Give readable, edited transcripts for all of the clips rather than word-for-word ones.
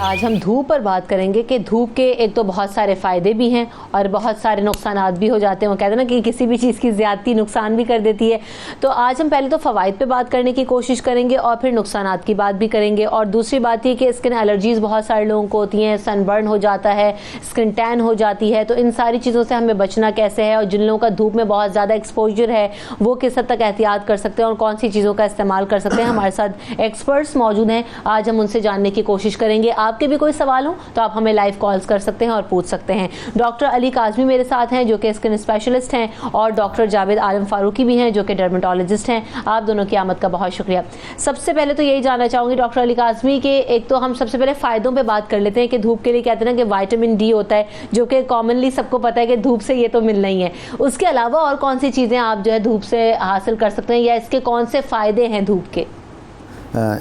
आज हम धूप पर बात करेंगे कि धूप के एक तो बहुत सारे फ़ायदे भी हैं और बहुत सारे नुकसानात भी हो जाते हैं। वो कहते हैं ना कि किसी भी चीज़ की ज़्यादती नुकसान भी कर देती है। तो आज हम पहले तो फ़वाइद पे बात करने की कोशिश करेंगे और फिर नुकसानात की बात भी करेंगे। और दूसरी बात ये कि स्किन एलर्जीज़ बहुत सारे लोगों को होती हैं, सनबर्न हो जाता है, स्किन टैन हो जाती है। तो इन सारी चीज़ों से हमें बचना कैसे है, और जिन लोगों का धूप में बहुत ज़्यादा एक्सपोजर है वो किस हद तक एहतियात कर सकते हैं और कौन सी चीज़ों का इस्तेमाल कर सकते हैं। हमारे साथ एक्सपर्ट्स मौजूद हैं, आज हम उनसे जानने की कोशिश करेंगे। आपके भी कोई सवाल हो तो आप हमें लाइव कॉल्स कर सकते हैं और पूछ सकते हैं। डॉक्टर अली काज़मी मेरे साथ हैं जो कि स्किन स्पेशलिस्ट हैं, और डॉक्टर जावेद आलम फारूकी भी हैं जो कि डर्मेटोलॉजिस्ट हैं। आप दोनों की आमद का बहुत शुक्रिया। सबसे पहले तो यही जानना चाहूँगी डॉक्टर अली काज़मी के, एक तो हम सबसे पहले फ़ायदों पर बात कर लेते हैं कि धूप के लिए कहते हैं ना कि विटामिन डी होता है, जो कि कॉमनली सबको पता है कि धूप से ये तो मिलना ही है। उसके अलावा और कौन सी चीज़ें आप जो है धूप से हासिल कर सकते हैं, या इसके कौन से फ़ायदे हैं धूप के?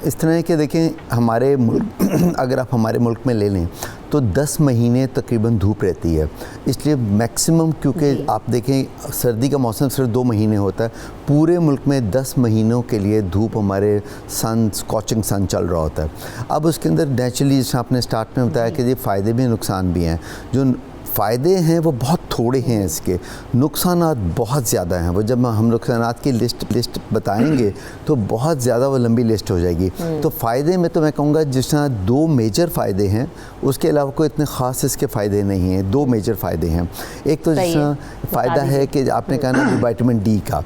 इस तरह के देखें, हमारे मुल्क अगर आप हमारे मुल्क में ले लें तो 10 महीने तकरीबन धूप रहती है। इसलिए मैक्सिमम, क्योंकि आप देखें सर्दी का मौसम सिर्फ 2 महीने होता है, पूरे मुल्क में 10 महीनों के लिए धूप हमारे सन स्कॉचिंग सन चल रहा होता है। अब उसके अंदर नेचुरली, जैसे आपने स्टार्ट में बताया कि ये फ़ायदे भी नुकसान भी हैं। जो फ़ायदे हैं वो बहुत थोड़े हैं, इसके नुकसानात बहुत ज़्यादा हैं। वो जब हम नुकसानात की लिस्ट बताएंगे तो बहुत ज़्यादा वो लंबी लिस्ट हो जाएगी। तो फ़ायदे में तो मैं कहूँगा जिस तरह 2 मेजर फ़ायदे हैं, उसके अलावा कोई इतने ख़ास इसके फ़ायदे नहीं हैं। 2 मेजर फ़ायदे हैं। एक तो जिस तरह फ़ायदा है कि आपने कहा ना विटामिन डी का,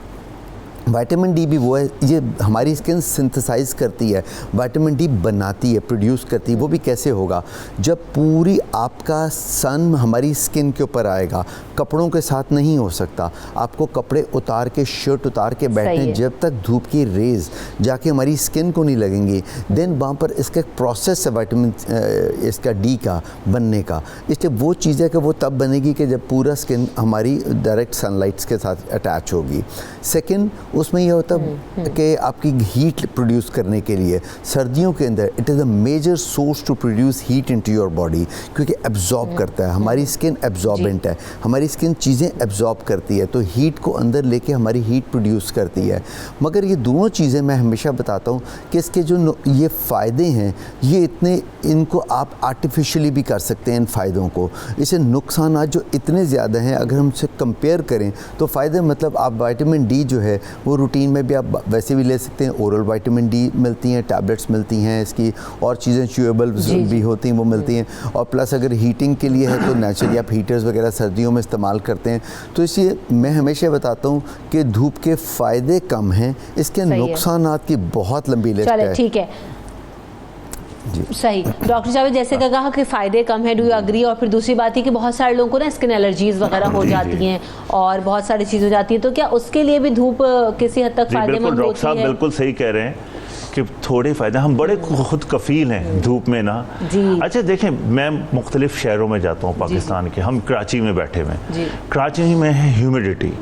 विटामिन डी भी वो है, ये हमारी स्किन सिंथेसाइज करती है, विटामिन डी बनाती है, प्रोड्यूस करती है। वो भी कैसे होगा, जब पूरी आपका सन हमारी स्किन के ऊपर आएगा। कपड़ों के साथ नहीं हो सकता, आपको कपड़े उतार के, शर्ट उतार के बैठने, जब तक धूप की रेज जाके हमारी स्किन को नहीं लगेंगी, देन वहाँ पर इसका एक प्रोसेस है विटामिन इसका डी का बनने का। इसलिए वो चीज़ है कि वो तब बनेगी कि जब पूरा स्किन हमारी डायरेक्ट सनलाइट्स के साथ अटैच होगी। सेकेंड, उसमें यह होता है कि आपकी हीट प्रोड्यूस करने के लिए सर्दियों के अंदर it is a major source to produce heat into your body, क्योंकि एब्जॉर्ब करता है। हमारी स्किन एब्जॉर्बेंट है, हमारी स्किन चीज़ें एब्जॉर्ब करती है, तो हीट को अंदर लेके हमारी हीट प्रोड्यूस करती है। मगर ये दोनों चीज़ें मैं हमेशा बताता हूँ कि इसके जो ये फ़ायदे हैं, ये इतने, इनको आप आर्टिफिशियली भी कर सकते हैं इन फ़ायदों को। इसे नुकसान जो इतने ज़्यादा हैं, अगर हम इसे कंपेयर करें तो फ़ायदे मतलब आप विटामिन डी जो है वो रूटीन में भी आप वैसे भी ले सकते हैं। ओरल विटामिन डी मिलती हैं, टैबलेट्स मिलती हैं इसकी, और चीज़ें च्यूएबल भी होती हैं वो मिलती हैं। और प्लस अगर हीटिंग के लिए है तो नेचुरली आप हीटर्स वगैरह सर्दियों में इस्तेमाल करते हैं। तो इसलिए मैं हमेशा बताता हूँ कि धूप के फ़ायदे कम हैं, इसके नुकसानात की बहुत लंबी लिस्ट है। ठीक है, सही। डॉक्टर जावेद, जैसे कहा कि फ़ायदे कम है, डू यू अग्री? और फिर दूसरी बात है कि बहुत सारे लोगों को ना स्किन एलर्जीज़ वगैरह हो जाती हैं और बहुत सारी चीज़ हो जाती है, तो क्या उसके लिए भी धूप किसी हद तक फ़ायदेमंद होती है? बिल्कुल सही कह रहे हैं कि थोड़े फ़ायदे, हम बड़े खुद कफ़ील हैं धूप में ना। अच्छा देखें, मैं मुख्तलिफ शहरों में जाता हूँ पाकिस्तान के, हम कराची में बैठे हुए हैं। कराची में है ह्यूमिडिटी,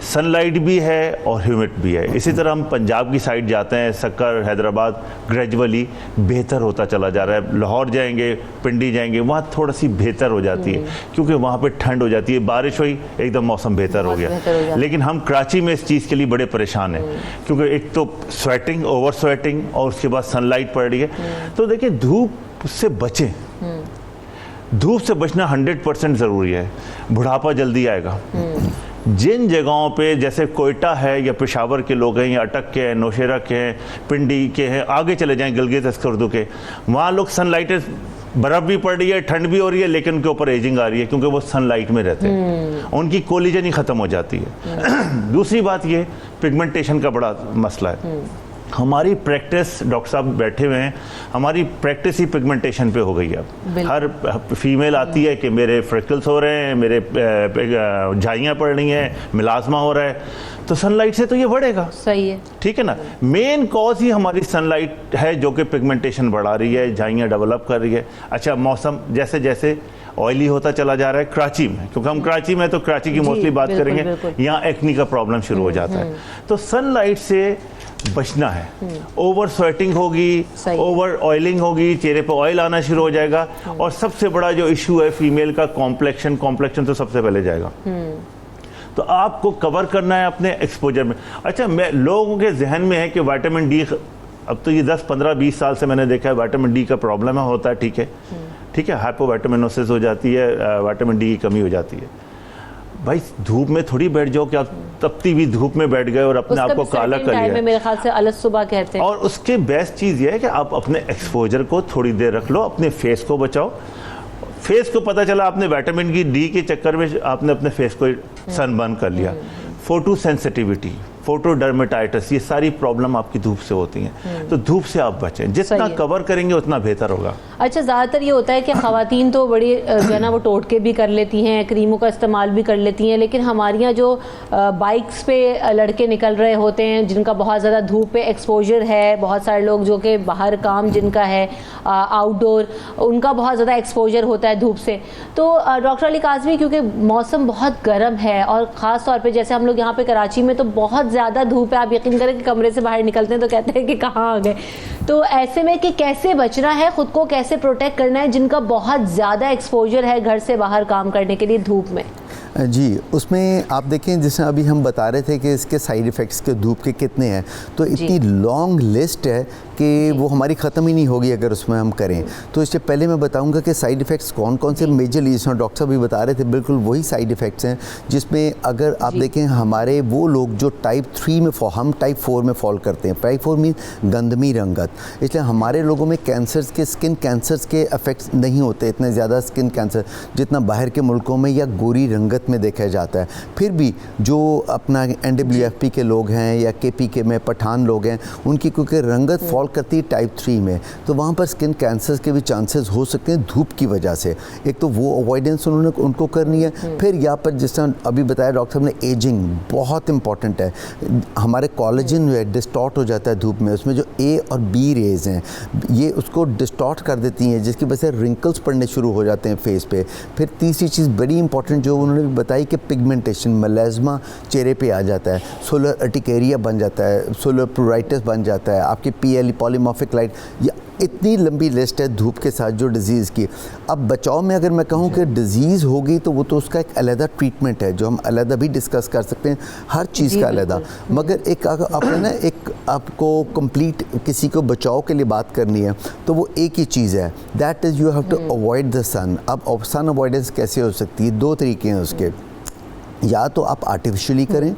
सनलाइट भी है और ह्यूमिड भी है। इसी तरह हम पंजाब की साइड जाते हैं, सक्कर, हैदराबाद, ग्रेजुअली बेहतर होता चला जा रहा है। लाहौर जाएंगे, पिंडी जाएंगे, वहाँ थोड़ा सी बेहतर हो जाती है क्योंकि वहाँ पे ठंड हो जाती है, बारिश हुई एकदम मौसम बेहतर हो गया। लेकिन हम कराची में इस चीज़ के लिए बड़े परेशान हैं क्योंकि एक तो स्वेटिंग, ओवर स्वेटिंग, और उसके बाद सनलाइट पड़ रही है। तो देखिए, धूप से बचें, धूप से बचना 100% ज़रूरी है। बुढ़ापा जल्दी आएगा। जिन जगहों पे जैसे कोयटा है या पेशावर के लोग हैं, या अटक के हैं, नौशेरा के हैं, पिंडी के हैं, आगे चले जाएं गिलगित अस्कर्दू के, वहाँ लोग सनलाइट, बर्फ़ भी पड़ रही है, ठंड भी हो रही है, लेकिन उनके ऊपर एजिंग आ रही है क्योंकि वो सनलाइट में रहते हैं, उनकी कोलिजन ही ख़त्म हो जाती है। दूसरी बात ये पिगमेंटेशन का बड़ा मसला है। हमारी प्रैक्टिस, डॉक्टर साहब बैठे हुए हैं, हमारी प्रैक्टिस ही पिगमेंटेशन पे हो गई है। हर फीमेल आती है कि मेरे फ्रिकल्स हो रहे हैं, मेरे झाइयाँ पड़ रही हैं, मिलाजमा हो रहा है, तो सनलाइट से तो ये बढ़ेगा। सही है, ठीक है ना। मेन कॉज ही हमारी सनलाइट है जो कि पिगमेंटेशन बढ़ा रही है, झाइयाँ डेवलप कर रही है। अच्छा, मौसम जैसे जैसे ऑयली होता चला जा रहा है कराची में, क्योंकि हम कराची में तो कराची की मोस्टली बात करेंगे, यहाँ एक्नी का प्रॉब्लम शुरू हो जाता है। तो सनलाइट से बचना है। ओवर स्वेटिंग होगी, ओवर ऑयलिंग होगी, चेहरे पे ऑयल आना शुरू हो जाएगा, और सबसे बड़ा जो इशू है फीमेल का कॉम्प्लेक्शन तो सबसे पहले जाएगा। तो आपको कवर करना है अपने एक्सपोजर में। अच्छा, मैं लोगों के जहन में है कि विटामिन डी अब तो ये 10, 15, 20 साल से मैंने देखा है विटामिन डी का प्रॉब्लम होता है, ठीक है, हाइपोविटामिनोसिस हो जाती है, विटामिन डी की कमी हो जाती है। भाई धूप में थोड़ी बैठ जाओ कि आप तपती हुई धूप में बैठ गए और अपने आप को काला कर लिया। मेरे ख्याल से अलग सुबह कहते हैं। और उसके बेस्ट चीज़ ये है कि आप अपने एक्सपोजर को थोड़ी देर रख लो, अपने फेस को बचाओ। फेस को पता चला आपने विटामिन डी के चक्कर में आपने अपने फेस को सनबर्न कर लिया, फोटो सेंसिटिविटी, फोटोडर्मेटाइटिस, ये सारी प्रॉब्लम आपकी धूप से होती हैं। तो धूप से आप बचें, जितना कवर करेंगे उतना बेहतर होगा। अच्छा, ज़्यादातर ये होता है कि ख़वातीन तो बड़ी जो है ना वो टोटके भी कर लेती हैं, क्रीमों का इस्तेमाल भी कर लेती हैं, लेकिन हमारे यहाँ जो बाइक्स पे लड़के निकल रहे होते हैं जिनका बहुत ज़्यादा धूप पे एक्सपोजर है, बहुत सारे लोग जो कि बाहर काम जिनका है आउटडोर, उनका बहुत ज़्यादा एक्सपोजर होता है धूप से। तो डॉक्टर अली काज़मी, क्योंकि मौसम बहुत गर्म है और ख़ास तौर पर जैसे हम लोग यहाँ पे कराची में तो बहुत ज़्यादा धूप है, आप यकीन करें कि कमरे से बाहर निकलते हैं तो कहते हैं कि कहाँ आ गए। तो ऐसे में कि कैसे बचना है, खुद को कैसे प्रोटेक्ट करना है जिनका बहुत ज़्यादा एक्सपोजर है घर से बाहर काम करने के लिए धूप में? जी, उसमें आप देखें जैसे अभी हम बता रहे थे कि इसके साइड इफ़ेक्ट्स के धूप के कितने हैं, तो इतनी लॉन्ग लिस्ट है कि वो हमारी ख़त्म ही नहीं होगी अगर उसमें हम करें। तो इससे पहले मैं बताऊंगा कि साइड इफ़ेक्ट्स कौन कौन से मेजरली, जिसमें डॉक्टर साहब भी बता रहे थे, बिल्कुल वही साइड इफ़ेक्ट्स हैं जिसमें अगर आप देखें हमारे वो लोग जो टाइप 3 में हम टाइप 4 में फॉल करते हैं। टाइप 4 मीन गंदमी रंगत, इसलिए हमारे लोगों में कैंसर्स के, स्किन कैंसर्स के इफ़ेक्ट्स नहीं होते इतने ज़्यादा स्किन कैंसर जितना बाहर के मुल्कों में या गोरी रंगत में देखा जाता है। फिर भी जो अपना NWFP के लोग हैं या KPK में पठान लोग हैं, उनकी क्योंकि रंगत फॉल करती है टाइप 3 में, तो वहाँ पर स्किन कैंसर्स के भी चांसेस हो सकते हैं धूप की वजह से। एक तो वो अवॉइडेंस उनको करनी है। फिर यहाँ पर जिस तरह अभी बताया डॉक्टर साहब ने, एजिंग बहुत इंपॉर्टेंट है। हमारे कोलेजन जो है डिस्टॉर्ट हो जाता है धूप में, उसमें जो A और B रेज हैं ये उसको डिस्टॉर्ट कर देती हैं, जिसकी वजह से रिंकल्स पड़ने शुरू हो जाते हैं फेस पे। फिर तीसरी चीज़ बड़ी इंपॉर्टेंट जो उन्होंने भी बताई कि पिगमेंटेशन, मेलास्मा चेहरे पे आ जाता है, सोलर अर्टिकेरिया बन जाता है, सोलर प्लूराइटिस बन जाता है, आपकी PLE पॉलीमॉर्फिक लाइट, या इतनी लंबी लिस्ट है धूप के साथ जो डिज़ीज़ की। अब बचाव में अगर मैं कहूँ कि डिज़ीज़ होगी तो वो तो उसका एक अलहदा ट्रीटमेंट है जो हम अलहदा भी डिस्कस कर सकते हैं, हर चीज़ का अलहदा। मगर एक आपने ना एक आपको कंप्लीट किसी को बचाव के लिए बात करनी है तो वो एक ही चीज़ है, that is you have to avoid the sun. अब सन अवॉइडेंस कैसे हो सकती है? 2 तरीके हैं उसके। या तो आप आर्टिफिशियली करें,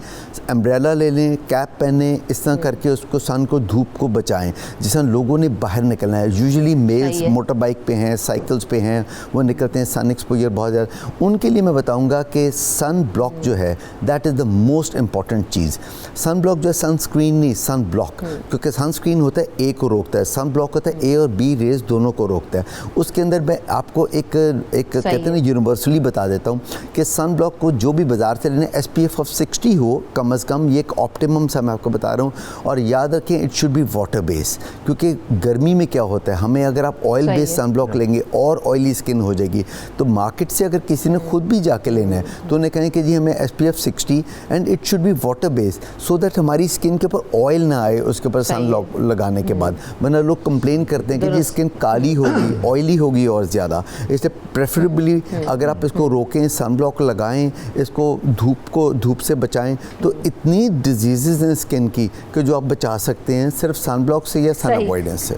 अम्ब्रेला ले लें, कैप पहने, इस तरह करके उसको सन को, धूप को बचाएं। जिस लोगों ने बाहर निकलना है, यूजुअली मेल्स मोटर बाइक पे हैं, साइकिल्स पे हैं, वो निकलते हैं, सन एक्सपोजर बहुत ज़्यादा, उनके लिए मैं बताऊंगा कि सन ब्लॉक जो है that is the most important चीज़। सन ब्लॉक जो है, सनस्क्रीन नहीं, सन ब्लॉक, क्योंकि सनस्क्रीन होता है A को रोकता है, सन ब्लॉक होता है A और B रेज दोनों को रोकता है। उसके अंदर मैं आपको एक कहते हैं ना यूनिवर्सली बता देता हूँ कि सन ब्लॉक को जो भी बाजार से लेने SPF ऑफ 60 हो कम अज़ कम, ये एक ऑप्टिमम सा मैं आपको बता रहा हूँ। और याद रखें it should be water base, क्योंकि गर्मी में क्या होता है, हमें अगर आप ऑयल बेस सन ब्लॉक लेंगे और ऑयली स्किन हो जाएगी। तो मार्केट से अगर किसी ने खुद भी जाके लेना है तो उन्हें कहें कि जी हमें SPF 60 and it should be water base, so that हमारी स्किन के ऊपर ऑयल ना आए उसके ऊपर सन ब्लॉक लगाने के बाद। वरना लोग कंप्लेन करते हैं कि जी स्किन काली होगी, ऑयली होगी और ज़्यादा। इसलिए प्रेफरेबली अगर आप इसको रोकें, सन ब्लॉक लगाएं, इसको धूप से बचाएं, तो इतनी डिजीज़ हैं स्किन की कि जो आप बचा सकते हैं सिर्फ सन ब्लॉक से या सन अवॉइडेंस से।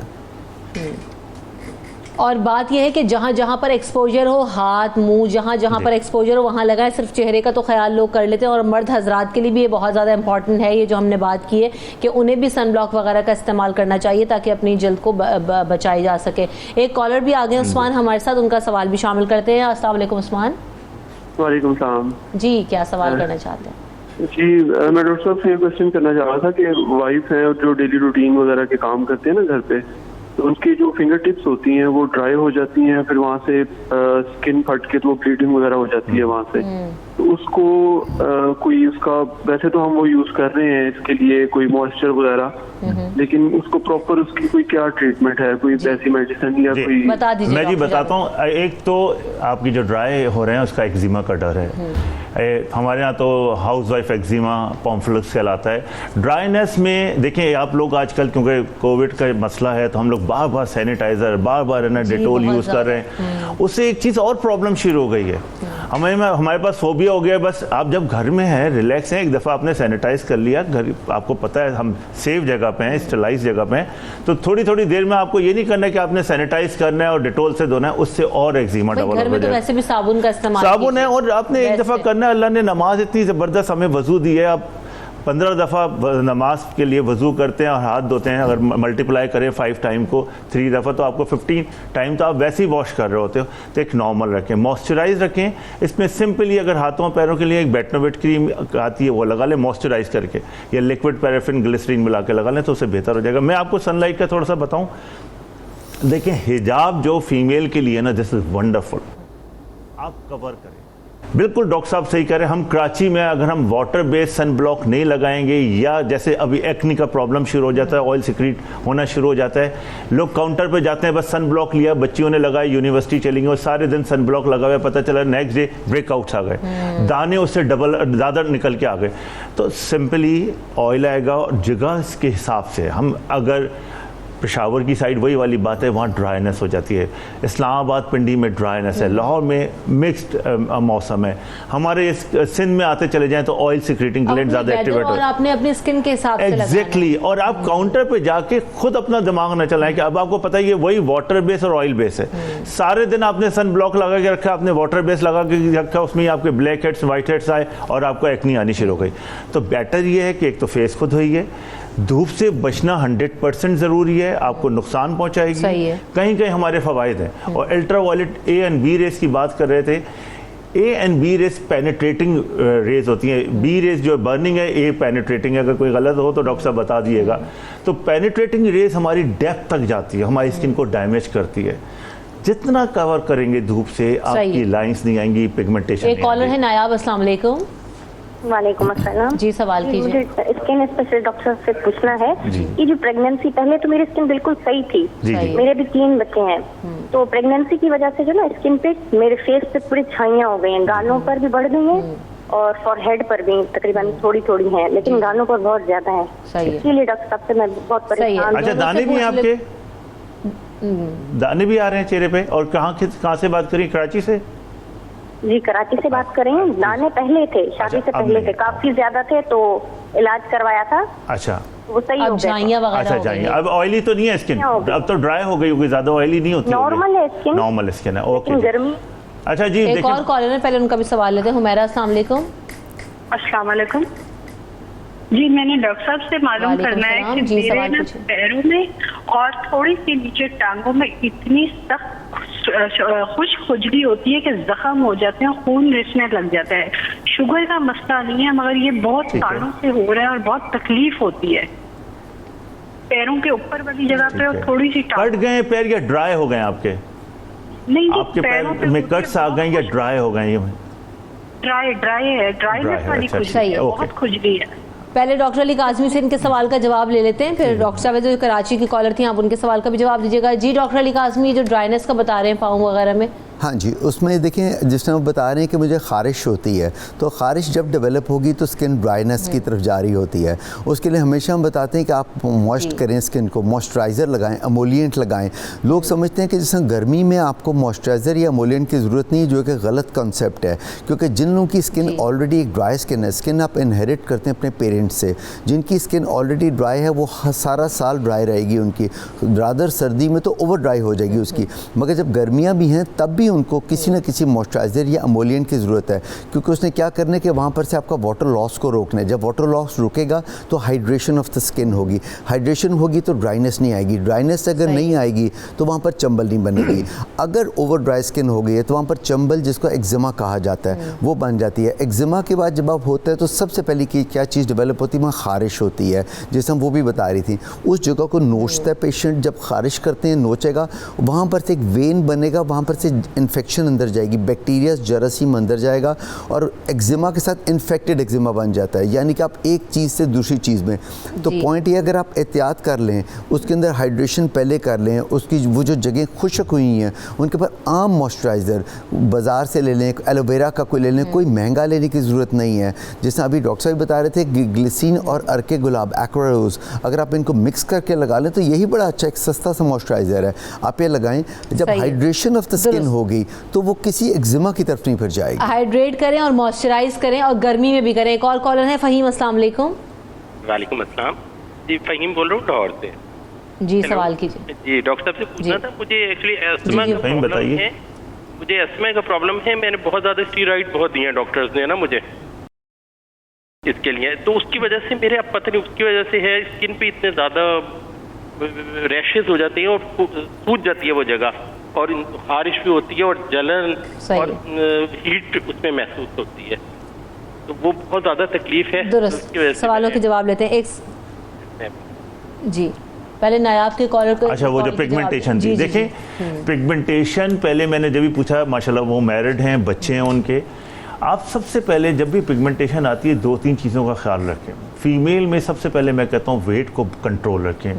और बात यह है कि जहाँ जहाँ पर एक्सपोजर हो, हाथ मुंह जहाँ जहाँ पर एक्सपोजर हो वहाँ लगाएं। सिर्फ चेहरे का तो ख्याल लोग कर लेते हैं, और मर्द हजरात के लिए भी ये बहुत ज़्यादा इंपॉर्टेंट है, ये जो हमने बात की है कि उन्हें भी सन ब्लॉक वगैरह का इस्तेमाल करना चाहिए ताकि अपनी जल्द को बचाई जा सके। एक कॉलर भी आ गए उस्मान हमारे साथ, उनका सवाल भी शामिल करते हैं। अस्सलाम वालेकुम उस्मान। वालेकुम सलाम जी, क्या सवाल करना चाहते हैं? जी मैं डॉक्टर साहब से क्वेश्चन करना चाह रहा था कि वाइफ है जो डेली रूटीन वगैरह के काम करते हैं ना घर पे, तो उनकी जो फिंगर टिप्स होती हैं वो ड्राई हो जाती हैं, फिर वहाँ से स्किन फट के तो ब्लीडिंग वगैरह हो जाती है वहाँ से। तो उसको कोई उसका, वैसे तो हम वो यूज कर रहे हैं इसके लिए कोई मॉइस्चर वगैरह, लेकिन उसको प्रॉपर उसकी कोई क्या ट्रीटमेंट है, कोई ऐसी मेडिसिन या कोई? बता दीजिए। मैं जी बताता हूँ। एक तो आपकी जो ड्राई हो रहे हैं उसका एक्जिमा का डर है। हमारे यहाँ तो हाउस वाइफ एक्जिमा पॉम्फ्लक्स कहलाता है। ड्राइनेस में देखें आप लोग आजकल क्योंकि कोविड का मसला है तो हम लोग बार बार सैनिटाइजर, बार बार है ना डेटोल यूज़ कर रहे हैं, उससे एक चीज़ और प्रॉब्लम शुरू हो गई है। हमारे पास फोबिया हो गया, बस आप जब घर में हैं, रिलैक्स हैं, एक दफ़ा आपने सैनिटाइज कर लिया, घर आपको पता है हम सेफ जगह पे हैं, स्टरलाइज जगह पे हैं, तो थोड़ी थोड़ी देर में आपको ये नहीं करना है कि आपने सैनिटाइज करना है और डेटोल से धोना है, उससे और एक्जिमा डेवलप हो जाएगा। घर में तो वैसे भी साबुन का इस्तेमाल, साबुन है, और आपने एक दफ़ा करना है। अल्लाह ने नमाज इतनी ज़बरदस्त हमें वजू दी है, आप 15 दफ़ा नमाज के लिए वज़ू करते हैं और हाथ धोते हैं, अगर मल्टीप्लाई करें 5 टाइम को 3 दफ़ा, तो आपको 15 टाइम तो आप वैसे ही वॉश कर रहे होते हो। तो एक नॉर्मल रखें, मॉइस्चराइज रखें। इसमें सिंपली अगर हाथों पैरों के लिए एक बेटनोवेट क्रीम आती है वो लगा लें मॉइस्चराइज करके, या लिक्विड पैराफिन ग्लिसरीन मिला के लगा लें तो उससे बेहतर हो जाएगा। मैं आपको सनलाइट का थोड़ा सा बताऊँ, देखिए हिजाब जो फीमेल के लिए ना, दिस इज़ वंडरफुल, आप कवर करें। बिल्कुल डॉक्टर साहब सही कह रहे हैं। हम कराची में अगर हम वाटर बेस्ड सन ब्लॉक नहीं लगाएंगे, या जैसे अभी एक्नी का प्रॉब्लम शुरू हो जाता है, ऑयल सिक्रीट होना शुरू हो जाता है, लोग काउंटर पे जाते हैं, बस सन ब्लॉक लिया, बच्चियों ने लगाया, यूनिवर्सिटी चली गई और सारे दिन सन ब्लॉक लगा हुआ, पता चला नेक्स्ट डे ब्रेकआउट्स आ गए, दाने उससे डबल ज़्यादा निकल के आ गए। तो सिंपली ऑयल आएगा, और जगह इसके हिसाब से हम अगर पेशावर की साइड वही वाली बात है, वहाँ ड्राइनेस हो जाती है, इस्लामाबाद पिंडी में ड्राइनेस है, लाहौर में मिक्स्ड मौसम है, हमारे इस सिंध में आते चले जाएं तो ऑयल सिक्रेटिंग ग्लैंड ज़्यादा एक्टिवेट हो, और आपने अपनी स्किन के हिसाब से एग्जैक्टली। और आप काउंटर पे जाके खुद अपना दिमाग न चलाएं कि अब आपको पता है ये वही वाटर बेस और ऑयल बेस है। सारे दिन आपने सन ब्लॉक लगा के रखा, आपने वाटर बेस लगा के रखा, उसमें आपके ब्लैक हेड्स वाइट हेड्स आए और आपको एक्नी आनी शुरू हो गई। तो बेटर ये है कि एक तो फेस खुद धोइए, धूप से बचना 100% ज़रूरी है, आपको नुकसान पहुंचाएगी, कहीं कहीं हमारे फ़वाइद हैं। और ultra violet A and B rays की बात कर रहे थे, A and B rays penetrating rays होती हैं, बी रेस जो बर्निंग है, ए पेनिट्रेटिंग है। अगर कोई गलत हो तो डॉक्टर साहब बता दिएगा। तो पेनिट्रेटिंग रेस हमारी डेप्थ तक जाती है, हमारी स्किन को डैमेज करती है। जितना कवर करेंगे धूप से आपकी लाइंस नहीं आएंगी, पिगमेंटेशन। एक कॉलर है नायाब, अस्सलाम वालेकुम। वालेकुम अस्सलाम जी, सवाल कीजिए। मुझे स्किन स्पेशलिस्ट डॉक्टर से पूछना है कि जो प्रेगनेंसी, पहले तो मेरी स्किन बिल्कुल सही थी, मेरे भी 3 बच्चे हैं, तो प्रेगनेंसी की वजह से जो ना स्किन पे, मेरे फेस पे पूरी छाइयाँ हो गई हैं, गालों पर भी बढ़ गई हैं और फॉरहेड पर भी तकरीबन थोड़ी थोड़ी हैं, लेकिन गालों पर बहुत ज्यादा है। इसीलिए डॉक्टर साहब से मैं बहुत परेशान। अच्छा, दाने भी हैं आपके? दाने भी आ रहे हैं चेहरे पे? और कहाँ से बात करें? कराची से? जी, कराची से बात करें। दाने पहले थे, शादी से पहले थे, काफी ज्यादा थे, तो इलाज करवाया था। अच्छा, वो सही हो गया। अच्छा, जाइए। अब ऑयली तो नहीं है स्किन, अब तो ड्राई हो गई होगी, ज्यादा ऑयली नहीं होती, नॉर्मल है स्किन, नॉर्मल स्किन है। ओके, गर्मी। अच्छा जी, एक और कॉलर है, पहले उनका भी सवाल लेते हैं। हुमैरा, अस्सलाम वालेकुम। अस्सलाम वालेकुम जी, मैंने डॉक्टर साहब से मालूम करना है कि मेरे ना पैरों में और थोड़ी सी नीचे टांगों में इतनी सख्त खुश्क खुजली होती है कि जख्म हो जाते हैं, खून रिसने लग जाता है। शुगर का मसला नहीं है, मगर ये बहुत सालों से हो रहा है और बहुत तकलीफ होती है पैरों के ऊपर वाली जगह पे, और थोड़ी सी कट गए पैर या ड्राई हो गए आपके? नहीं, आपके पैर में कट्स आ गए या ड्राई हो गए? ड्राई है, ड्राईनेस वाली खुजली है, बहुत खुजली है। पहले डॉक्टर अली काज़मी से इनके सवाल का जवाब ले लेते हैं, फिर डॉक्टर साहब जो कराची की कॉलर थी, आप उनके सवाल का भी जवाब दीजिएगा। जी डॉक्टर अली काज़मी, जो ड्राइनेस का बता रहे हैं पाँव वगैरह में, हाँ जी, उसमें देखें जिस तरह बता रहे हैं कि मुझे ख़ारिश होती है, तो ख़ारिश जब डेवलप होगी तो स्किन ड्राइनेस की तरफ जा रही होती है। उसके लिए हमेशा हम बताते हैं कि आप मॉइस्ट करें स्किन को, मॉइस्चराइज़र लगाएं, एमोलिएंट लगाएं। लोग समझते हैं कि जैसे गर्मी में आपको मॉइस्चराइज़र या एमोलिएंट की ज़रूरत नहीं है, जो कि गलत कॉन्सेप्ट है, क्योंकि जिन लोगों की स्किन ऑलरेडी एक ड्राई स्किन है, स्किन आप इनहेरिट करते हैं अपने पेरेंट्स से, जिनकी स्किन ऑलरेडी ड्राई है वो सारा साल ड्राई रहेगी उनकी, रादर सर्दी में तो ओवर ड्राई हो जाएगी उसकी, मगर जब गर्मियाँ भी हैं तब भी उनको किसी न किसी मॉइस्चराइज़र या एमोलिएंट की ज़रूरत है, क्योंकि उसने क्या करना है कि वहाँ पर से आपका वाटर लॉस को रोकना है। जब वाटर लॉस रुकेगा तो हाइड्रेशन ऑफ द स्किन होगी, हाइड्रेशन होगी तो ड्राइनेस नहीं आएगी, ड्राइनेस अगर नहीं आएगी तो वहाँ पर चंबल नहीं बनेगी। अगर ओवर ड्राई स्किन हो गई है तो वहाँ पर चंबल, जिसको एक्जिमा कहा जाता है, वो बन जाती है। एक्जिमा के बाद जब आप होता है तो सबसे पहले की क्या चीज़ डेवलप होती है, वहाँ ख़ारिश होती है, जैसे हम वो भी बता रही थी। उस जगह को नोचता है पेशेंट, जब ख़ारिश करते हैं नोचेगा, वहाँ पर से एक वेन बनेगा, वहाँ पर से इन्फेक्शन अंदर जाएगी, बैक्टीरिया जरासीम अंदर जाएगा और एक्जिमा के साथ इन्फेक्टेड एक्जिमा बन जाता है, यानी कि आप एक चीज़ से दूसरी चीज़ में। तो पॉइंट ये, अगर आप एहतियात कर लें, उसके अंदर हाइड्रेशन पहले कर लें, उसकी वो जो जगह खुश्क हुई हैं उनके पर आम मॉइस्चराइज़र बाज़ार से ले लें, एलोवेरा का कोई ले लें, कोई महंगा लेने की ज़रूरत नहीं है। जैसे अभी डॉक्टर साहब बता रहे थे, ग्लिसिन और अर्के गुलाब, एक्वा रोज़, अगर आप इनको मिक्स करके लगा लें तो यही बड़ा अच्छा एक सस्ता सा मॉइस्चराइज़र है, आप ये लगाएं। जब हाइड्रेशन ऑफ द स्किन होगी गई तो वो किसी एक्जिमा की तरफ नहीं फिर जाएगी। हाइड्रेट करें और मॉइस्चराइज करें और गर्मी में भी करें। एक और कॉलर है फ़हीम, अस्सलाम वालेकुम। वालेकुम अस्सलाम जी, फ़हीम बोल रहा हूँ लाहौर से जी। सवाल कीजिए जी। डॉक्टर साहब से पूछना था, मुझे एक्चुअली अस्थमा का प्रॉब्लम है। मुझे अस्थमा का प्रॉब्लम है, मैंने बहुत ज़्यादा स्टीरॉइड बहुत दिए डॉक्टर्स ने ना मुझे इसके लिए, तो उसकी वजह से मेरे, अब पता नहीं उसकी वजह से है, स्किन पे इतने ज़्यादा रैशेस हो जाते हैं और सूज जाती है वो जगह, और खारिश भी होती है और जलन और हीट उसमें महसूस होती है, तो वो बहुत ज़्यादा तकलीफ है। दुरुस्त। सवालों के जवाब लेते हैं। एक जी, पहले नायाब के कॉलर को। अच्छा, वो जो पिगमेंटेशन थी, देखें पिगमेंटेशन पहले मैंने जब भी पूछा, माशाल्लाह वो मैरिड हैं, बच्चे हैं उनके। आप सबसे पहले जब भी पिगमेंटेशन आती है 2-3 चीज़ों का ख्याल रखें। फीमेल में सबसे पहले मैं कहता हूँ वेट को कंट्रोल रखें।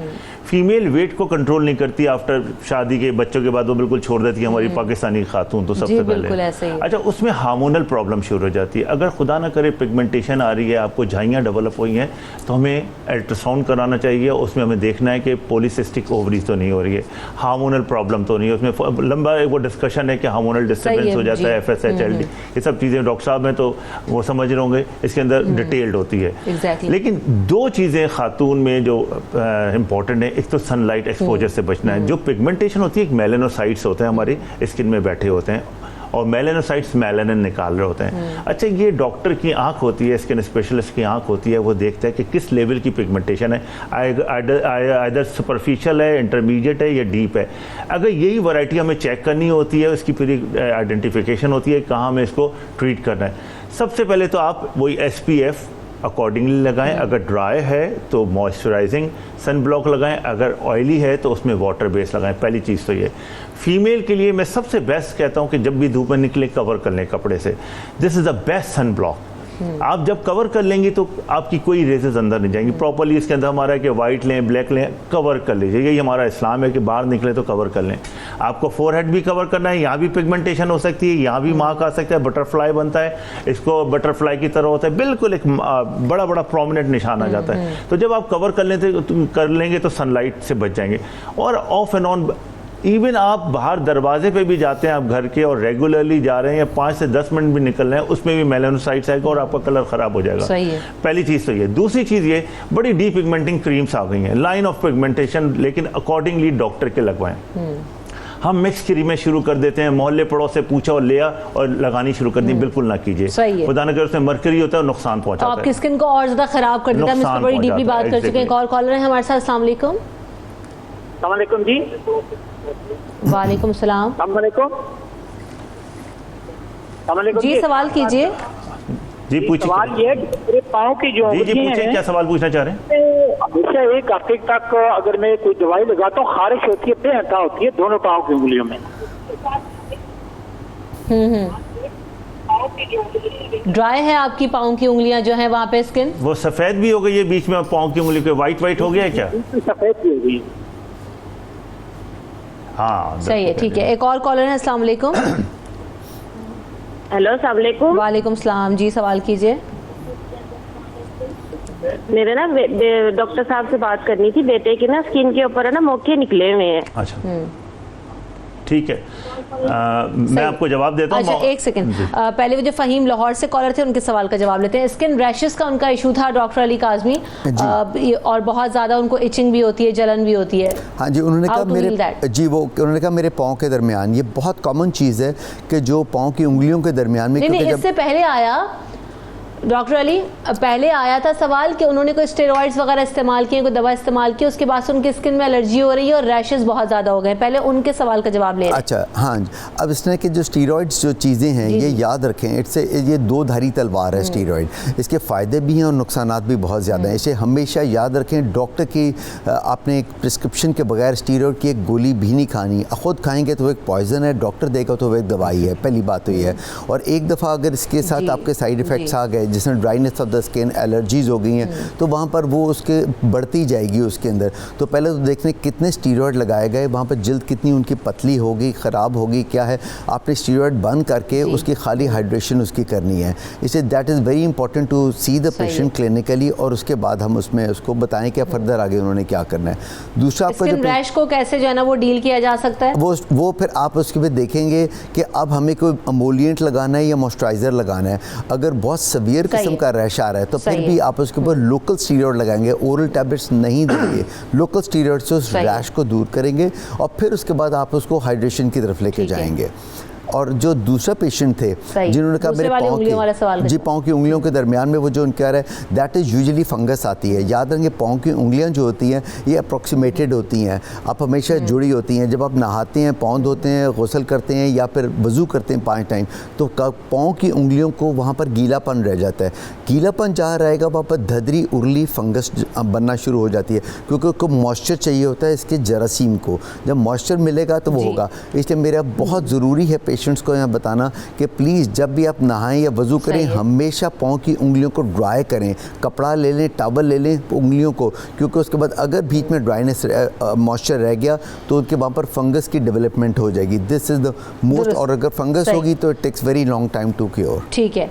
फीमेल वेट को कंट्रोल नहीं करती, आफ्टर शादी के बच्चों के बाद वो बिल्कुल छोड़ देती है हमारी पाकिस्तानी खातून, तो सबसे पहले अच्छा उसमें हार्मोनल प्रॉब्लम शुरू हो जाती है। अगर खुदा ना करे पिगमेंटेशन आ रही है, आपको झाइयाँ डेवलप हुई हैं, तो हमें अल्ट्रासाउंड कराना चाहिए। उसमें हमें देखना है कि पॉलीसिस्टिक ओवरीज तो नहीं हो रही है, हार्मोनल प्रॉब्लम तो नहीं है। उसमें लंबा वो डिस्कशन है कि हार्मोनल डिस्टर्बेंस हो जाता है, FSH, LD, ये सब चीज़ें डॉक्टर साहब में तो वो समझ रहे होंगे, इसके अंदर डिटेल्ड होती है। लेकिन 2 चीज़ें खातून में जो इम्पॉर्टेंट है, एक तो सनलाइट एक्सपोजर से बचना है। जो पिगमेंटेशन होती है, एक मेलानोसाइट्स होते हैं हमारी स्किन में बैठे होते हैं, और मेलानोसाइट्स मेलानिन निकाल रहे होते हैं। अच्छा, ये डॉक्टर की आंख होती है, स्किन स्पेशलिस्ट की आंख होती है, वो देखता है कि किस लेवल की पिगमेंटेशन है, आइदर सुपरफिशियल है, इंटरमीडिएट है या डीप है। अगर यही वैरायटी हमें चेक करनी होती है, उसकी फिर आइडेंटिफिकेशन होती है कहाँ हमें इसको ट्रीट करना है। सबसे पहले तो आप वही SPF अकॉर्डिंगली लगाएं। अगर ड्राई है तो मॉइस्चराइजिंग सन ब्लॉक लगाएं, अगर ऑयली है तो उसमें वाटर बेस लगाएं। पहली चीज़ तो ये। फीमेल के लिए मैं सबसे बेस्ट कहता हूं कि जब भी धूप में निकले कवर कर लें कपड़े से। This is the best sun block. आप जब कवर कर लेंगी तो आपकी कोई रेजेस अंदर नहीं जाएंगी। प्रॉपर्ली इसके अंदर हमारा है कि वाइट लें, ब्लैक लें, कवर कर लीजिए। यही हमारा इस्लाम है कि बाहर निकले तो कवर कर लें। आपको फोरहेड भी कवर करना है, यहाँ भी पिगमेंटेशन हो सकती है, यहाँ भी मार्क आ सकता है, बटरफ्लाई बनता है, इसको बटरफ्लाई की तरह होता है, बिल्कुल एक बड़ा बड़ा प्रोमिनेंट निशान आ जाता है। तो जब आप कवर कर लेंगे तो सनलाइट से बच जाएंगे। और ऑफ एंड ऑन, इवन आप बाहर दरवाजे पे भी जाते हैं आप घर के और रेगुलरली जा रहे हैं या 5 से 10 मिनट भी निकल रहे हैं, उसमें भी मेलानोसाइट्स आएगा और आपका कलर ख़राब हो जाएगा। सही है। पहली चीज़ तो ये। दूसरी चीज़ ये, बड़ी डी पिगमेंटिंग क्रीम्स आ गई हैं, लाइन ऑफ पिगमेंटेशन, लेकिन अकॉर्डिंगली डॉक्टर के लगवाएं। हम मिक्स क्रीमें शुरू कर देते हैं, मोहल्ले पड़ोस से पूछा और लिया और लगानी शुरू कर दी, बिल्कुल ना कीजिए। खुदा न करे उसमें मरकरी होता है, नुकसान पहुंचाता है, आपकी स्किन को और ज़्यादा ख़राब कर देता है। हम इस पर बड़ी डीपली बात कर चुके हैं। एक और कॉलर है हमारे साथ। अस्सलाम वालेकुम। अस्सलाम जी। वालेकुम सलाम। जी, सवाल कीजिए। जी पूछिए। सवाल ये मेरे पाँव की जो जी पूछिए, क्या सवाल पूछना चाह रहे हैं? हमेशा 1 हफ्ते तक अगर मैं कोई दवाई लगाता हूँ, खारिश होती है, बेहता होती है दोनों पाँव की उंगलियों में। ड्राई है आपकी पाँव की उंगलियां जो है वहाँ पे स्किन? वो सफ़ेद भी हो गई है बीच में, पाँव की उंगली पे वाइट हो गया है क्या? सफ़ेद भी हो गई। हाँ सही है, ठीक है। एक और कॉलर है। अस्सलाम वालेकुम। हेलो, अस्सलाम वालेकुम। वालेकुम सलाम। जी, सवाल कीजिए। मेरे ना डॉक्टर साहब से बात करनी थी। बेटे की ना स्किन के ऊपर है ना मोके निकले हुए हैं। अच्छा, ठीक है, मैं आपको जवाब देता हूँ। अच्छा, एक सेकंड, पहले वो जो फ़हीम लाहौर से कॉलर थे उनके सवाल का जवाब लेते हैं। स्किन रैशेस का उनका इशू था डॉक्टर अली काज़मी, और बहुत ज़्यादा उनको इचिंग भी होती है, जलन भी होती है। हाँ जी, उन्होंने कहा मेरे पाँव के दरमियान, ये बहुत कॉमन चीज़ है कि जो पाँव की उंगलियों के दरमियान में, नहीं, इससे पहले आया डॉक्टर अली, पहले आया था सवाल कि उन्होंने कोई स्टेरॉइड्स वगैरह इस्तेमाल किए, कोई दवा इस्तेमाल की, उसके बाद से उनकी स्किन में एलर्जी हो रही है और रैशेस बहुत ज़्यादा हो गए। पहले उनके सवाल का जवाब ले। अच्छा, हाँ, अब इस तरह के जो स्टेरॉइड्स जो चीज़ें हैं, ये याद रखें, ये 2 धारी तलवार है स्टेरॉइड। इसके फ़ायदे भी हैं और नुकसानात भी बहुत ज़्यादा हैं। इसे हमेशा याद रखें। डॉक्टर की आपने एक प्रिस्क्रिप्शन के बगैर स्टेरॉइड की एक गोली भी नहीं खानी। ख़ुद खाएंगे तो वो एक पॉइज़न है, डॉक्टर देगा तो वो एक दवाई है। पहली बात तो ये है। और एक दफ़ा अगर इसके साथ आपके साइड इफ़ेक्ट्स आ गए, जिसमें dryness of the skin, allergies हो गई हैं, तो वहाँ पर वो उसके बढ़ती जाएगी उसके अंदर। तो पहले तो देखने कितने स्टीरॉयड लगाए गए, वहाँ पर जल्द कितनी उनकी पतली होगी, ख़राब होगी, क्या है, आपने स्टीरॉयड बंद करके उसकी खाली हाइड्रेशन उसकी करनी है। इसलिए that is very important to see the patient clinically, और उसके बाद हम उसमें उसको बताएं कि फर्दर आगे उन्होंने क्या करना है। दूसरा आपका जो रैश को कैसे जो है ना वो डील किया जा सकता है, वो फिर आप उसके पे देखेंगे कि अब हमें कोई अमोलिएंट लगाना है या मॉइस्चराइज़र लगाना है। अगर बहुत सवियर किस्म का रैश आ रहा है तो फिर भी आप उसके ऊपर लोकल स्टीरॉयड लगाएंगे, ओरल टैबलेट्स नहीं देंगे, लोकल स्टीरॉयड से उस रैश को दूर करेंगे और फिर उसके बाद आप उसको हाइड्रेशन की तरफ लेके जाएंगे। और जो दूसरा पेशेंट थे जिन्होंने कहा मेरे पाँव की उंगलियों के दरमियान में वो जो उनका है दैट इज़ यूजुअली फंगस आती है। याद रखें पाँव की उंगलियां जो होती हैं ये अप्रॉक्सीमेटेड होती हैं, आप हमेशा जुड़ी होती हैं। जब आप नहाते हैं, पाँव धोते हैं, गुस्ल करते हैं या फिर वज़ू करते हैं 5 टाइम, तो पाँव की उंगलियों को वहाँ पर गीलापन रह जाता है। गीलापन जहाँ रहेगा वहाँ पर धदरी उरली फंगस बनना शुरू हो जाती है, क्योंकि उसको मॉइस्चर चाहिए होता है इसके जरासीम को। जब मॉइस्चर मिलेगा तो वो होगा। इसलिए मेरा बहुत ज़रूरी है पेशेंट्स को यहाँ बताना कि प्लीज़ जब भी आप नहाएं या वज़ू करें हमेशा पाँव की उंगलियों को ड्राई करें, कपड़ा ले लें, टॉवल ले लें उंगलियों को, क्योंकि उसके बाद अगर बीच में ड्राइनेस मॉइस्चर रह गया तो उनके वहाँ पर फंगस की डेवलपमेंट हो जाएगी। दिस इज़ द मोस्ट, और अगर फंगस होगी तो it takes very long time to cure. ठीक है,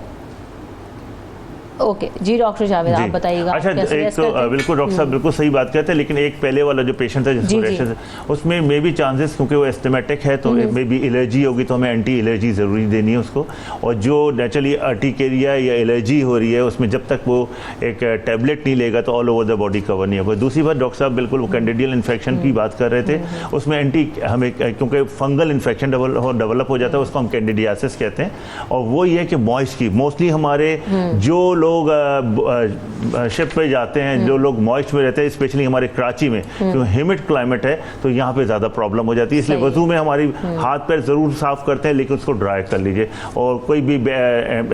ओके जी डॉक्टर जावेद आप बताइएगा। अच्छा, एक तो बिल्कुल डॉक्टर साहब बिल्कुल सही बात कहते हैं, लेकिन एक पहले वाला जो पेशेंट है जिसको रैशेस, उसमें मे बी चांसेस, क्योंकि वो एस्थमेटिक है तो मे बी एलर्जी होगी, तो हमें एंटी एलर्जी ज़रूरी देनी है उसको। और जो नेचुरली अर्टिकेरिया या एलर्जी हो रही है उसमें जब तक वो एक टैबलेट नहीं लेगा तो all over the body cover नहीं होगा। दूसरी बात डॉक्टर साहब बिल्कुल वो कैंडिडियल इन्फेक्शन की बात कर रहे थे, उसमें हमें क्योंकि फंगल इन्फेक्शन डेवलप हो जाता है, उसको हम कैंडिडियासिस कहते हैं। और वो ये है कि मॉइस्ट की मोस्टली हमारे जो लोग शिप पे जाते हैं, जो लोग मॉइस्ट में रहते हैं, स्पेशली हमारे कराची में क्योंकि ह्यूमिड क्लाइमेट है तो यहाँ पे ज़्यादा प्रॉब्लम हो जाती है। इसलिए वजू में हमारी हाथ पैर ज़रूर साफ़ करते हैं, लेकिन उसको ड्राई कर लीजिए। और कोई भी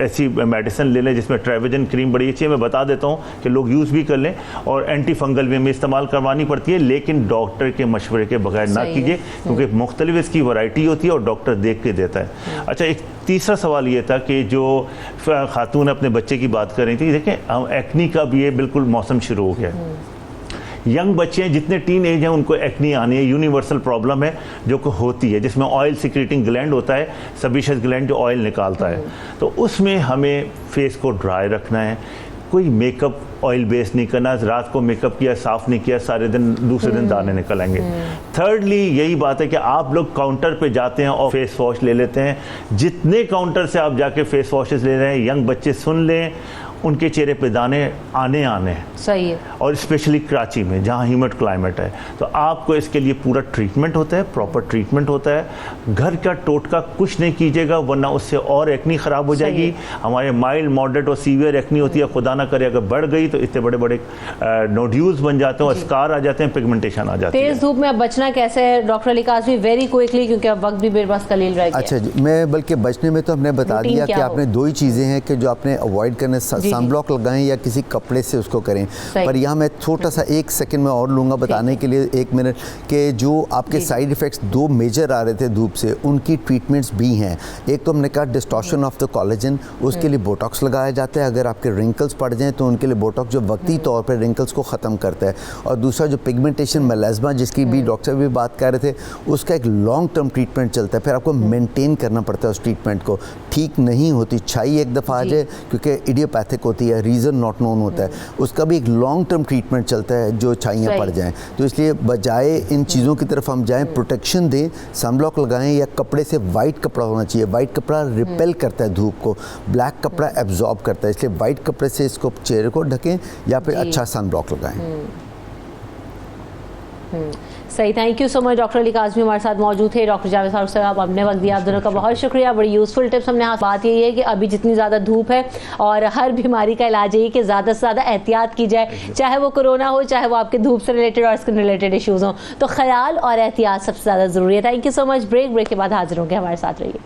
ऐसी मेडिसिन ले लें जिसमें ट्रेविजन क्रीम बड़ी अच्छी है, मैं बता देता हूँ कि लोग यूज़ भी कर लें। और एंटी फंगल भी हमें इस्तेमाल करवानी पड़ती है, लेकिन डॉक्टर के मशवरे के बगैर ना कीजिए, क्योंकि मुख्तलिफ इसकी वैरायटी होती है और डॉक्टर देख के देता है। अच्छा, एक तीसरा सवाल ये था कि जो खातून अपने बच्चे की बात कर रही थी, देखें एक्नी का भी ये बिल्कुल मौसम शुरू हो गया है। यंग बच्चे हैं, जितने टीन एज हैं उनको एक्नी आनी है, यूनिवर्सल प्रॉब्लम है जो को होती है, जिसमें ऑयल सिक्रेटिंग ग्लैंड होता है, सबीशियस ग्लैंड जो ऑयल निकालता है। तो उसमें हमें फेस को ड्राई रखना है, कोई मेकअप ऑयल बेस नहीं करना। रात को मेकअप किया, साफ़ नहीं किया, सारे दिन दूसरे दिन दाने निकल आएंगे। थर्डली यही बात है कि आप लोग काउंटर पे जाते हैं और फेस वॉश ले लेते हैं। जितने काउंटर से आप जाके फेस वॉशेस ले रहे हैं, यंग बच्चे सुन लें, उनके चेहरे पे दाने आने हैं। सही है। और स्पेशली कराची में जहाँ ह्यूमिड क्लाइमेट है, तो आपको इसके लिए पूरा ट्रीटमेंट होता है, प्रॉपर ट्रीटमेंट होता है। घर का टोटका कुछ नहीं कीजिएगा, वरना उससे और एक्नी ख़राब हो जाएगी। हमारे माइल्ड, मॉडरेट और सीवियर एक्नी होती है, खुदा ना करे अगर बढ़ गई तो इतने बड़े बड़े नोड्यूल्स बन जाते हैं और स्कार आ जाते हैं, पिगमेंटेशन आ जाती है। तेज धूप में अब बचना कैसे है doctor Ali Kazmi, very quickly, क्योंकि अब वक्त भी मेरे पास कलील रह गया। अच्छा जी, मैं बल्कि बचने में तो हमने बता दिया कि आपने 2 ही चीज़ें हैं कि जो आपने अवॉइड करने, सनब्लॉक लगाएं या किसी कपड़े से उसको करें। पर यहाँ मैं छोटा सा 1 सेकंड में और लूँगा बताने के लिए, 1 मिनट, कि जो आपके साइड इफ़ेक्ट्स 2 मेजर आ रहे थे धूप से, उनकी ट्रीटमेंट्स भी हैं। एक तो हमने कहा डिस्टॉर्शन ऑफ द कोलेजन, उसके लिए बोटॉक्स लगाया जाता है। अगर आपके रिंकल्स पड़ जाएँ तो उनके लिए बोटॉक्स जो वक्ती तौर पर रिंकल्स को ख़त्म करता है। और दूसरा जो पिगमेंटेशन मेलास्मा, जिसकी भी डॉक्टर भी बात कर रहे थे, उसका एक लॉन्ग टर्म ट्रीटमेंट चलता है। फिर आपको मेनटेन करना पड़ता है उस ट्रीटमेंट को। ठीक नहीं होती छाई एक दफ़ा आ जाए, क्योंकि इडियोपैथिक होती है, रीज़न नॉट नोन होता है, उसका भी एक लॉन्ग टर्म ट्रीटमेंट चलता है जो छाइयाँ पड़ जाएं। तो इसलिए बजाय इन चीज़ों की तरफ हम जाएं, प्रोटेक्शन दें, सनब्लॉक लगाएं, या कपड़े से वाइट कपड़ा होना चाहिए। वाइट कपड़ा रिपेल करता है धूप को, ब्लैक कपड़ा एब्जॉर्ब करता है, इसलिए वाइट कपड़े से इसको चेहरे को ढकें या फिर अच्छा सनब्लॉक लगाएं। सही, thank you so much. Doctor Ali Kazmi हमारे साथ मौजूद थे। डॉक्टर जावेद फारूक साहब, आपने वक्त दिया, आप दोनों का बहुत शुक्रिया। बड़ी यूज़फुल टिप्स हमने। बात यही है कि अभी जितनी ज़्यादा धूप है, और हर बीमारी का इलाज यही कि ज़्यादा से ज़्यादा एहतियात की जाए, चाहे वो कोरोना हो, चाहे वो आपके धूप से रिलेटेड और स्किन रिलेटेड इशूज़ हों। तो ख्याल और एहतियात सबसे ज़्यादा ज़रूरी है। Thank you so much. Break के बाद हाजिर होंगे, हमारे साथ रहिए।